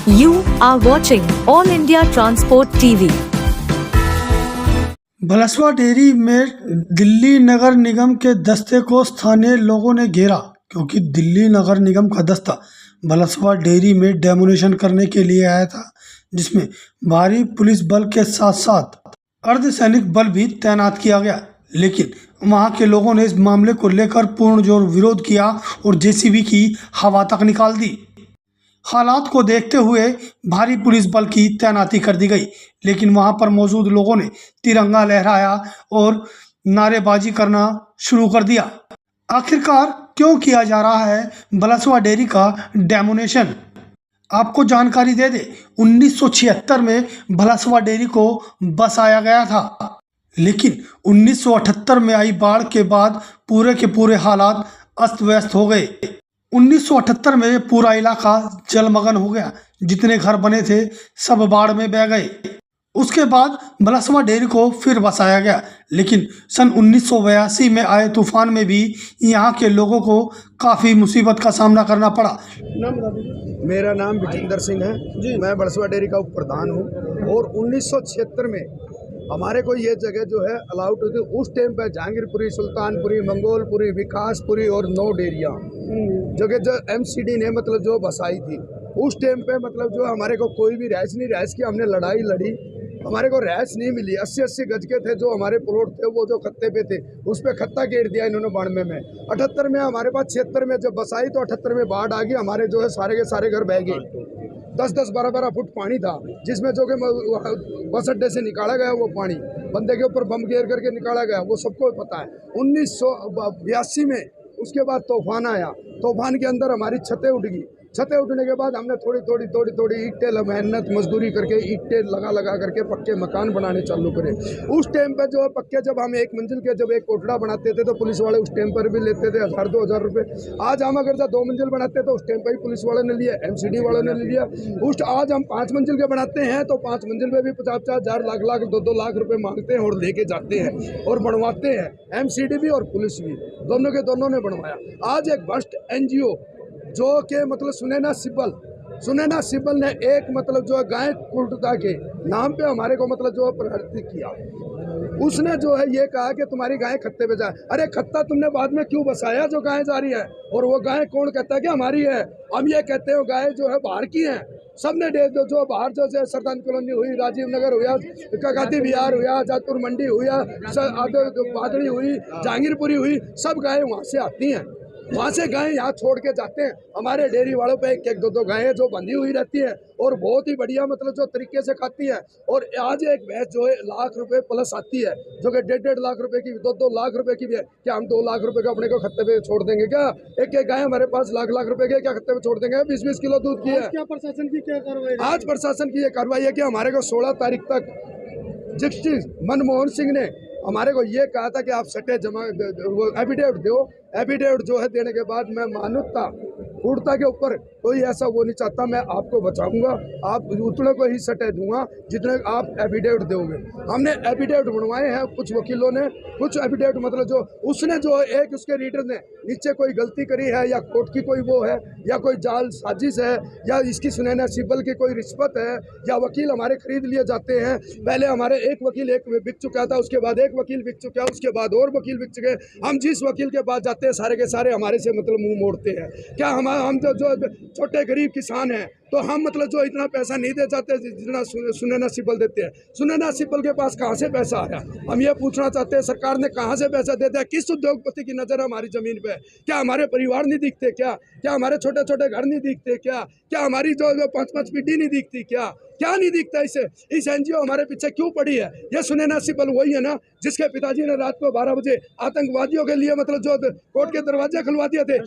You are watching All India Transport TV. Bhalswa dairy में दिल्ली नगर निगम के दस्ते को स्थानीय लोगों ने घेरा, क्योंकि दिल्ली नगर निगम का दस्ता भलसवा डेयरी में डेमोनेशन करने के लिए आया था, जिसमें भारी पुलिस बल के साथ साथ अर्धसैनिक बल भी तैनात किया गया। लेकिन वहां के लोगों ने इस मामले को लेकर पूर्ण जोर विरोध किया और जेसीबी की हवा तक निकाल दी। हालात को देखते हुए भारी पुलिस बल की तैनाती कर दी गई, लेकिन वहां पर मौजूद लोगों ने तिरंगा लहराया और नारेबाजी करना शुरू कर दिया। आखिरकार क्यों किया जा रहा है भलसवा डेयरी का डेमोनेशन? आपको जानकारी दे दे, 1976 में भलसवा डेयरी को बसाया गया था, लेकिन 1978 में आई बाढ़ के बाद पूरे के पूरे हालात अस्त व्यस्त हो गए। 1978 में पूरा इलाका जलमग्न हो गया, जितने घर बने थे सब बाढ़ में बह गए। उसके बाद भलसवा डेयरी को फिर बसाया गया, लेकिन सन 1982 में आए तूफान में भी यहाँ के लोगों को काफ़ी मुसीबत का सामना करना पड़ा। मेरा नाम विजेंद्र सिंह है जी, मैं भलसवा डेयरी का उप प्रधान हूँ। और 1976 में हमारे को ये जगह जो है अलाउड हुई थी। उस टाइम पे जहांगीरपुरी, सुल्तानपुरी, मंगोलपुरी, विकासपुरी और 9 डेयरियाँ जो एमसीडी ने मतलब जो बसाई थी। उस टाइम पे मतलब जो हमारे को कोई भी रैश नहीं, रैश की हमने लड़ाई लड़ी, हमारे को रैश नहीं मिली। 80-80 गज के थे जो हमारे प्लॉट थे, वो जो खत्ते पे थे उस पर खत्ता घेर दिया इन्होंने 92 में। 78 में हमारे पास 76 में जब बसाई तो 78 में बाढ़ आ गई, हमारे जो है सारे के सारे घर बह गए। 10-10, 12-12 फुट पानी था, जिसमें जो कि बस अड्डे से निकाला गया वो पानी, बंदे के ऊपर बम घेर करके निकाला गया, वो सबको पता है। 1982 में उसके बाद तूफान आया, तूफान के अंदर हमारी छतें उठ गई। छतें उठने के बाद हमने थोड़ी ईंटें मेहनत मजदूरी करके ईंटें लगा करके पक्के मकान बनाने चालू करे। उस टाइम पे जो है पक्के, जब हम 1 मंजिल के जब एक कोठड़ा बनाते थे तो पुलिस वाले उस टाइम पर भी लेते थे 1000-2000 रुपये। आज हम अगर 2 मंजिल बनाते तो उस टाइम पर ही पुलिस वालों ने लिया, एमसीडी वालों ने लिया। आज हम 5 मंजिल के बनाते हैं तो 5 मंजिल में भी 50-50 हज़ार, लाख 2-2 लाख रुपये मांगते हैं और लेके जाते हैं और बनवाते हैं। एमसीडी भी और पुलिस भी, दोनों के दोनों ने बनवाया। आज एक भ्रष्ट एनजीओ जो कि मतलब सुनैना सिब्बल ने एक मतलब जो है गाय कुर्ता के नाम पे हमारे को मतलब जो प्रहरित किया। उसने जो है ये कहा कि तुम्हारी गाय खत्ते पे जाए। अरे खत्ता तुमने बाद में क्यों बसाया जो गाय जा रही है? और वो गाय कौन कहता है कि हमारी है? हम ये कहते हैं गाय जो है बाहर की है। सबने जो बाहर जो सरदार कॉलोनी हुई, राजीव नगर हुआ, गांधी विहार हुआ, जाजपुर मंडी हुआ, बादड़ी हुई, जहांगीरपुरी हुई, सब गाय वहाँ से आती हैं। वहाँ से गायें यहाँ छोड़ के जाते हैं। हमारे डेयरी वालों पे 1-1, 2-2 गायें जो बंधी हुई रहती है और बहुत ही बढ़िया मतलब जो तरीके से खाती है। और आज एक भैंस जो है लाख रुपए प्लस आती है, जो कि 1.5 लाख रुपए की, 2-2 लाख रुपए की भी है। क्या हम 2 लाख रुपए का अपने को खत्ते पे छोड़ देंगे क्या? एक गाय हमारे पास लाख रुपए के क्या खत्ते पे छोड़ देंगे? 20-20 किलो दूध की है। क्या प्रशासन की क्या कार्रवाई? आज प्रशासन की ये कार्रवाई है कि हमारे को 16 तारीख तक जस्टिस मनमोहन सिंह ने हमारे को ये कहा था कि आप सटे जमा वो एफिडेविट दो। एफिडेविट जो है देने के बाद मैं मानवता पूर्णता के ऊपर कोई ऐसा वो नहीं चाहता, मैं आपको बचाऊंगा, आप उतने को ही सटे दूंगा जितने आप एफिडेविट दोगे। हमने एफिडेविट बनवाए हैं कुछ वकीलों ने, कुछ एफिडेविट मतलब जो उसने जो एक उसके रीडर ने नीचे कोई गलती करी है या कोर्ट की कोई वो है या कोई जाल साजिश है या इसकी सुनैना सिब्बल की कोई रिश्वत है या वकील हमारे खरीद लिए जाते हैं। पहले हमारे एक वकील एक बिक चुका था, उसके बाद एक वकील बिक चुका, उसके बाद और वकील बिक चुके। हम जिस वकील के पास जाते हैं सारे के सारे हमारे से मतलब मुंह मोड़ते हैं। क्या हम जो छोटे गरीब किसान हैं तो हम मतलब जो इतना पैसा नहीं दे जाते जितना सुनैना सिब्बल देते हैं। सुनैना सिब्बल के पास कहाँ से पैसा आया? हम ये पूछना चाहते हैं, सरकार ने कहाँ से पैसा देता है? किस उद्योगपति की नज़र है हमारी ज़मीन पे? क्या हमारे परिवार नहीं दिखते क्या? क्या हमारे छोटे छोटे घर नहीं दिखते क्या? क्या हमारी जो 5-5 पीढ़ी नहीं दिखती क्या? क्या नहीं दिखता? इस एनजीओ हमारे पीछे क्यों पड़ी है? ये सुनैना सिब्बल वही है ना जिसके पिताजी ने रात को 12 बजे आतंकवादियों के लिए मतलब जो कोर्ट के दरवाजे खुलवा दिए थे।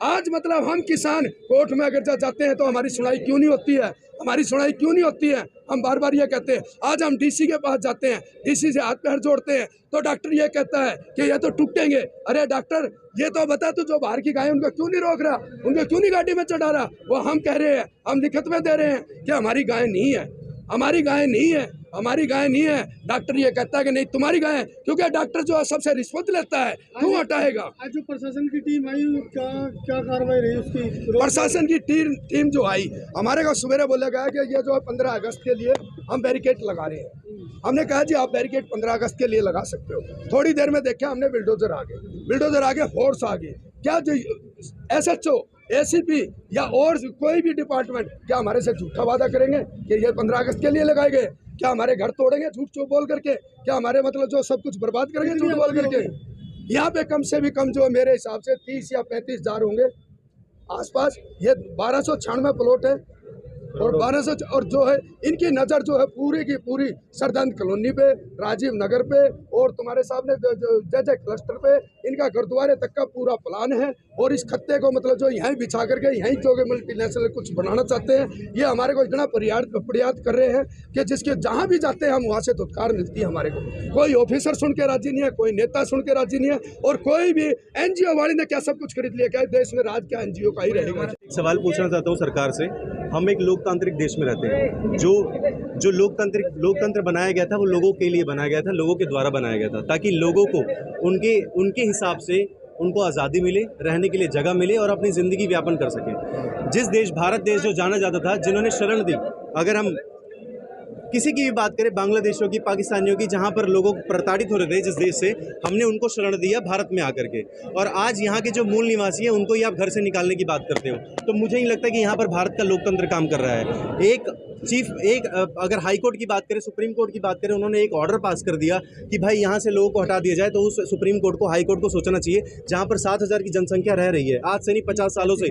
आज मतलब हम किसान कोर्ट में अगर जाते हैं तो हमारी सुनाई क्यों नहीं होती है? हमारी सुनाई क्यों नहीं होती है? हम बार बार ये कहते हैं। आज हम डीसी के पास जाते हैं, डीसी से हाथ पैर जोड़ते हैं तो डॉक्टर ये कहता है कि ये तो टूटेंगे। अरे डॉक्टर ये तो बता तू जो बाहर की गाय उनको क्यों नहीं रोक रहा, उनको क्यों नहीं गाड़ी में चढ़ा रहा? वो हम कह रहे हैं, हम लिखित में दे रहे हैं कि हमारी गाय नहीं है, हमारी गाय नहीं है। हमारी गाय नहीं है। डॉक्टर ये कहता है कि नहीं तुम्हारी गाय है, क्योंकि डॉक्टर जो है सबसे रिश्वत लेता है, क्यों हटाएगा? आज जो प्रशासन की टीम आई, क्या कार्रवाई रही उसकी? प्रशासन की टीम जो आई, हमारे को सवेरे बोला गया कि ये जो है 15 अगस्त के लिए हम बैरिकेड लगा रहे हैं। हमने कहा जी आप बैरिकेड 15 अगस्त के लिए लगा सकते हो। थोड़ी देर में देखा हमने बिल्डोजर आ गए, फोर्स आ गई। क्या जो SHO, ACP या और कोई भी डिपार्टमेंट क्या हमारे से झूठा वादा करेंगे कि ये 15 अगस्त के लिए लगाए गए? क्या हमारे घर तोड़ेंगे झूठ बोल करके? क्या हमारे मतलब जो सब कुछ बर्बाद करेंगे झूठ बोल करके? यहाँ पे कम से भी कम जो मेरे हिसाब से 30 या 35 हजार होंगे आसपास। ये 1296 प्लॉट है और 1200 और जो है इनकी नज़र जो है पूरी की पूरी सरदंद कॉलोनी पे, राजीव नगर पे और तुम्हारे सामने जय क्लस्टर पे, इनका गुरुद्वारे तक का पूरा प्लान है। और इस खत्ते को मतलब जो यहीं बिछा करके यहीं जो मल्टीनेशनल कुछ बनाना चाहते हैं, ये हमारे को इतना प्रयास कर रहे हैं कि जिसके जहाँ भी जाते हैं हम वहाँ से धुतकार मिलती है हमारे को। कोई ऑफिसर सुन के राजी नहीं है, कोई नेता सुन के राजी नहीं है, और कोई भी NGO वाले ने क्या सब कुछ खरीद लिया? क्या देश में राज क्या NGO का ही रहेगा? सवाल पूछना चाहता हूँ सरकार से। हम एक लोकतांत्रिक देश में रहते हैं। जो लोकतंत्र बनाया गया था वो लोगों के लिए बनाया गया था, लोगों के द्वारा बनाया गया था, ताकि लोगों को उनके हिसाब से उनको आज़ादी मिले, रहने के लिए जगह मिले और अपनी ज़िंदगी व्यापन कर सकें। जिस देश भारत देश जो जाना जाता था, जिन्होंने शरण दी, अगर हम किसी की भी बात करें, बांग्लादेशियों की, पाकिस्तानियों की, जहाँ पर लोगों प्रताड़ित हो रहे थे जिस देश से, हमने उनको शरण दिया भारत में आकर के। और आज यहाँ के जो मूल निवासी हैं उनको ही आप घर से निकालने की बात करते हो, तो मुझे नहीं लगता कि यहाँ पर भारत का लोकतंत्र काम कर रहा है। अगर हाई कोर्ट की बात करें, सुप्रीम कोर्ट की बात करें, उन्होंने एक ऑर्डर पास कर दिया कि भाई यहाँ से लोगों को हटा दिया जाए, तो उस सुप्रीम कोर्ट को, हाई कोर्ट को सोचना चाहिए, जहाँ पर 7,000 की जनसंख्या रह रही है आज से नहीं 50 सालों से,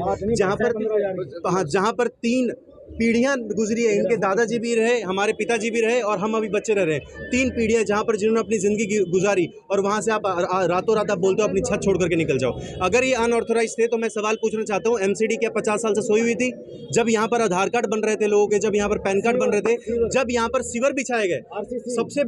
जहाँ पर 3 पीढ़ियां गुजरी है। इनके दादाजी भी रहे, हमारे पिताजी भी रहे और हम अभी बच्चे रह रहे हैं। 3 पीढ़ियां जहां पर जिन्होंने अपनी ज़िंदगी गुजारी, और वहां से आप रातों रात आप बोलते हो अपनी छत छोड़ करके निकल जाओ। अगर ये अनऑथोराइज थे तो मैं सवाल पूछना चाहता हूं, MCD क्या 50 साल से सोई हुई थी? जब यहाँ पर आधार कार्ड बन रहे थे लोगों के, जब यहाँ पर पैन कार्ड बन रहे थे, जब यहाँ पर सीवर बिछाए गए, सबसे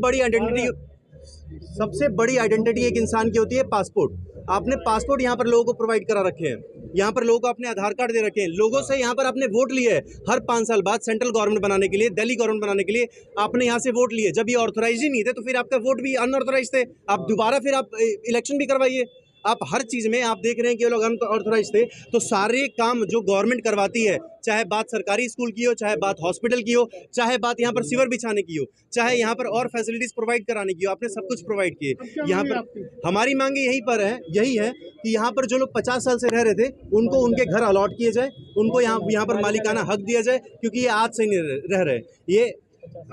बड़ी आइडेंटिटी एक इंसान की होती है पासपोर्ट। आपने पासपोर्ट यहाँ पर लोगों को प्रोवाइड करा रखे हैं, यहाँ पर लोगों को अपने आधार कार्ड दे रखे हैं, लोगों से यहाँ पर आपने वोट लिए है हर 5 साल बाद सेंट्रल गवर्नमेंट बनाने के लिए, दिल्ली गवर्नमेंट बनाने के लिए आपने यहाँ से वोट लिए। जब ये ऑथोराइज ही नहीं थे तो फिर आपका वोट भी अनऑथोराइज थे, आप दोबारा फिर आप इलेक्शन भी करवाइए। आप हर चीज़ में आप देख रहे हैं कि वो लोग अनऑथोराइज थे। तो सारे काम जो गवर्नमेंट करवाती है, चाहे बात सरकारी स्कूल की हो, चाहे बात हॉस्पिटल की हो, चाहे बात यहाँ पर सीवर बिछाने की हो, चाहे यहाँ पर और फैसिलिटीज़ प्रोवाइड कराने की हो, आपने सब कुछ प्रोवाइड किए। यहाँ पर हमारी मांगे यही है कि यहाँ पर जो लोग 50 साल से रह रहे थे उनको उनके घर अलॉट किए जाए, उनको यहाँ पर मालिकाना हक दिया जाए, क्योंकि ये आज से नहीं रह रहे, ये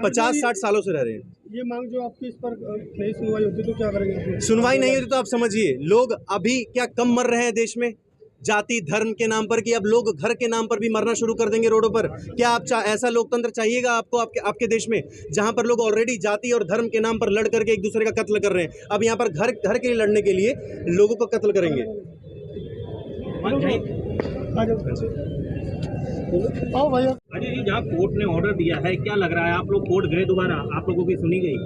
50-60 सालों से रह रहे हैं। ये मांग जो आपकी, इस पर नहीं सुनवाई होती तो क्या करेंगे? सुनवाई नहीं होती तो आप समझिए लोग अभी क्या कम मर रहे हैं देश में जाति धर्म के नाम पर, कि अब लोग घर के नाम पर भी मरना शुरू कर देंगे रोडों पर? क्या आप ऐसा लोकतंत्र चाहिएगा आपको आपके देश में, जहां पर लोग ऑलरेडी जाति और धर्म के नाम पर लड़ करके एक दूसरे का कत्ल कर रहे हैं, अब यहाँ पर घर के लिए लड़ने के लिए लोगों को कत्ल करेंगे? अजय जी, जहाँ कोर्ट ने ऑर्डर दिया है, क्या लग रहा है आप लोग कोर्ट गए दोबारा, आप लोगों की सुनी गई?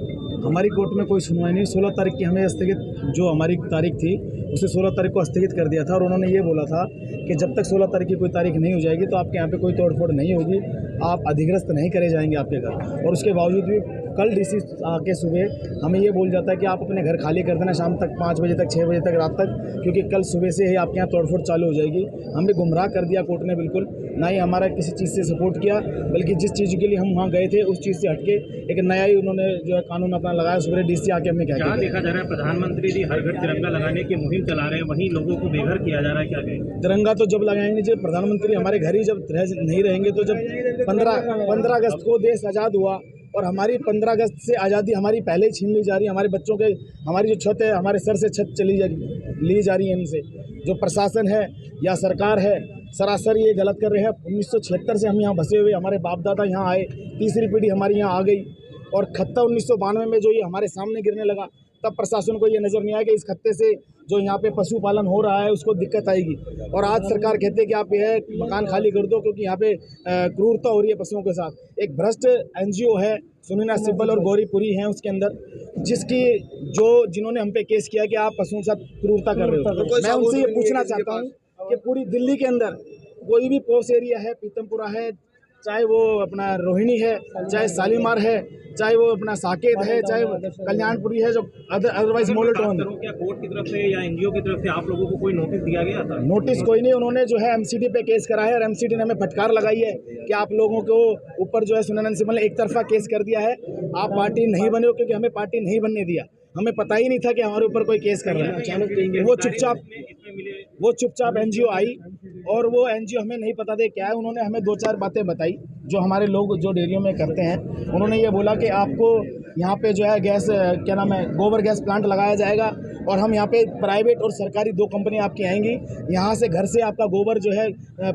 हमारी कोर्ट में कोई सुनवाई नहीं। 16 तारीख की हमें स्थगित, जो हमारी तारीख थी उसे 16 तारीख को स्थगित कर दिया था, और उन्होंने ये बोला था कि जब तक 16 तारीख की कोई तारीख नहीं हो जाएगी तो आपके यहाँ पे कोई तोड़फोड़ नहीं होगी, आप अधिग्रस्त नहीं करे जाएंगे आपके घर। और उसके बावजूद भी कल DC आके सुबह हमें ये बोल जाता है कि आप अपने घर खाली कर देना शाम तक, 5 बजे तक, 6 बजे तक, रात तक, क्योंकि कल सुबह से ही आपके यहाँ तोड़फोड़ चालू हो जाएगी। हमें गुमराह कर दिया कोर्ट ने, बिल्कुल ना ही हमारा किसी चीज़ से सपोर्ट किया, बल्कि जिस चीज़ के लिए हम वहाँ गए थे उस चीज़ से हटके एक नया ही उन्होंने जो है कानून अपना लगाया। सुबह DC आके हमें क्या देखा जा रहा है, प्रधानमंत्री जी हर घर तिरंगा लगाने की मुहिम चला रहे हैं, वहीं लोगों को बेघर किया जा रहा है, क्या कहेंगे? तिरंगा तो जब लगाएंगे, जब प्रधानमंत्री हमारे घर ही जब नहीं रहेंगे, तो जब 15 अगस्त को देश आज़ाद हुआ और हमारी 15 अगस्त से आज़ादी हमारी पहले ही छीन ली जा रही है, हमारे बच्चों के, हमारी जो छत है, हमारे सर से छत ली जा रही है इनसे। जो प्रशासन है या सरकार है, सरासर ये गलत कर रहे हैं। 1976 से हम यहाँ बसे हुए, हमारे बाप दादा यहाँ आए, तीसरी पीढ़ी हमारी यहाँ आ गई, और खत्ता 1992 में जो ये हमारे सामने गिरने लगा, तब प्रशासन को ये नज़र नहीं आया कि इस खत्ते से जो यहाँ पे पशुपालन हो रहा है उसको दिक्कत आएगी। और आज सरकार कहते हैं कि आप यह मकान खाली कर दो क्योंकि यहाँ पे क्रूरता हो रही है पशुओं के साथ। एक भ्रष्ट NGO है, सुनीना सिब्बल और गौरीपुरी हैं उसके अंदर, जिन्होंने हम पे केस किया कि आप पशुओं के साथ क्रूरता कर रहे हो। मैं उनसे ये पूछना चाहता हूँ कि पूरी दिल्ली के अंदर कोई भी पॉश एरिया है, पीतमपुरा है, चाहे वो अपना रोहिणी है, चाहे शालीमार है, चाहे वो अपना साकेत है, चाहे कल्याणपुरी है, जो अदरवाइज मोलेटोन। क्या कोर्ट की तरफ से या एनजीओ की तरफ से आप लोगों को कोई नोटिस दिया गया था? नोटिस कोई नहीं, उन्होंने जो है एमसीडी पे केस करा है और एमसीडी ने हमें फटकार लगाई है कि आप लोगों को ऊपर जो है सुनैना सिंबल ने एक तरफा केस कर दिया है, आप पार्टी नहीं बने हो, क्योंकि हमें पार्टी नहीं बनने दिया। हमें पता ही नहीं था कि हमारे ऊपर कोई केस कर रहा है। वो चुपचाप एनजीओ आई और वो एनजीओ हमें नहीं पता थे क्या है। उन्होंने हमें 2-4 बातें बताई जो हमारे लोग जो डेयरियों में करते हैं। उन्होंने ये बोला कि आपको यहाँ पे जो है गैस क्या नाम है गोबर गैस प्लांट लगाया जाएगा और हम यहाँ पे प्राइवेट और सरकारी 2 कंपनी आपकी आएंगी। यहाँ से घर से आपका गोबर जो है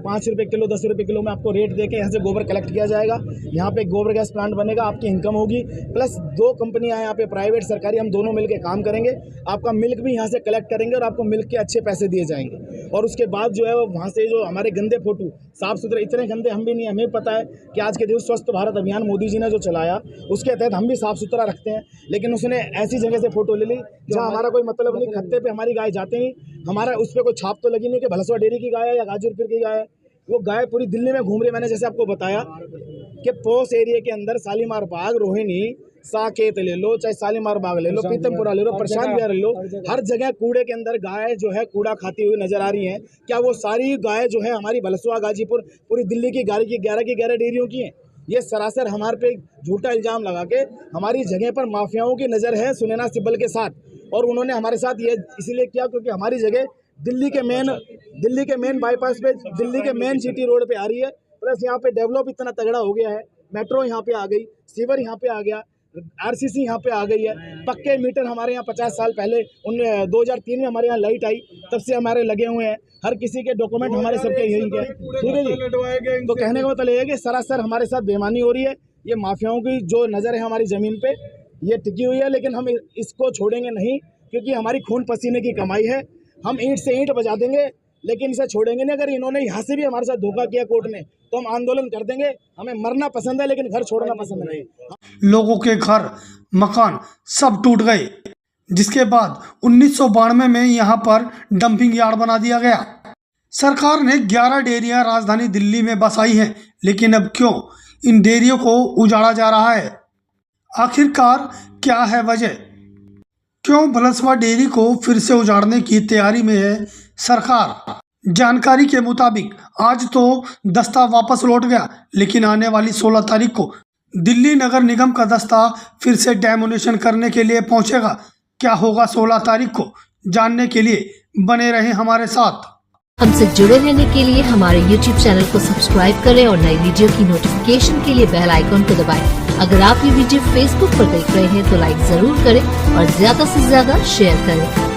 5 रुपये किलो 10 रुपये किलो में आपको रेट देके यहाँ से गोबर कलेक्ट किया जाएगा। यहाँ पे गोबर गैस प्लांट बनेगा, आपकी इनकम होगी, प्लस 2 कंपनियाँ यहाँ पे प्राइवेट सरकारी हम दोनों मिलकर काम करेंगे। आपका मिल्क भी यहाँ से कलेक्ट करेंगे और आपको मिल्क के अच्छे पैसे दिए जाएंगे। और उसके बाद जो है वहाँ से जो हमारे गंदे फोटो साफ़ सुथरे, इतने गंदे हम भी नहीं, हमें पता है कि आज के दिन स्वस्थ भारत अभियान मोदी जी ने जो चलाया उसके तहत हम भी साफ़ सुथरा रखते हैं, लेकिन उसने ऐसी जगह से फ़ोटो ले ली जहाँ हमारा कोई मतलब नहीं। खत्ते पे हमारी गाय जाते नहीं, हमारा उस पर कोई छाप तो लगी नहीं कि भलसवा डेयरी की गाय है या गाजीपुर की गाय है। वो गाय पूरी दिल्ली में घूम रही है। मैंने जैसे आपको बताया कि पोस एरिया के अंदर शालीमार बाग, रोहिणी, साकेत ले लो, चाहे शालीमार बाग ले लो, पीतमपुरा ले लो, प्रशांत विहार ले लो, हर जगह कूड़े के अंदर गाय जो है कूड़ा खाती हुई नजर आ रही है। क्या वो सारी गाय जो है हमारी भलसवा, गाजीपुर, पूरी दिल्ली की 11 डेयरियों की हैं? ये सरासर हमारे पे झूठा इल्ज़ाम लगा के हमारी जगह पर माफियाओं की नज़र है सुनैना सिब्बल के साथ। और उन्होंने हमारे साथ ये इसलिए किया क्योंकि हमारी जगह दिल्ली के मेन बाईपास पे, दिल्ली के मेन सिटी रोड पे आ रही है। प्लस यहाँ पे डेवलप इतना तगड़ा हो गया है, मेट्रो यहाँ पे आ गई, सीवर यहाँ पे आ गया, आरसीसी यहाँ पे आ गई है, पक्के मीटर हमारे यहाँ 50 साल पहले 2003 में हमारे यहाँ लाइट आई, तब से हमारे लगे हुए हैं। हर किसी के डॉक्यूमेंट हमारे सबके यही के, ठीक है जी। तो कहने का मतलब ये है कि सरासर हमारे साथ बेईमानी हो रही है। ये माफियाओं की जो नज़र है हमारी ज़मीन पे ये टिकी हुई है, लेकिन हम इसको छोड़ेंगे नहीं, क्योंकि हमारी खून पसीने की कमाई है। हम ईंट से ईंट बजा देंगे, लेकिन इसे छोड़ेंगे नहीं। अगर इन्होंने यहाँ से भी हमारे साथ धोखा किया कोर्ट ने, तो हम आंदोलन कर देंगे। हमें मरना पसंद है, लेकिन घर छोड़ना पसंद नहीं। लोगों के घर मकान सब टूट गए, जिसके बाद 1992 में यहाँ पर डंपिंग यार्ड बना दिया गया। सरकार ने 11 डेयरियां राजधानी दिल्ली में बसाई हैं, लेकिन अब क्यों इन डेयरियों को उजाड़ा जा रहा है? आखिरकार क्या है वजह? क्यों भलसवा डेयरी को फिर से उजाड़ने की तैयारी में है सरकार? जानकारी के मुताबिक आज तो दस्ता वापस लौट गया, लेकिन आने वाली 16 तारीख को दिल्ली नगर निगम का दस्ता फिर से डेमोनेशन करने के लिए पहुंचेगा। क्या होगा 16 तारीख को, जानने के लिए बने रहें हमारे साथ। हमसे जुड़े रहने के लिए हमारे YouTube चैनल को सब्सक्राइब करें और नई वीडियो की नोटिफिकेशन के लिए बेल आइकॉन को दबाएं। अगर आप ये वीडियो Facebook पर देख रहे हैं तो लाइक जरूर करें और ज्यादा से ज्यादा शेयर करें।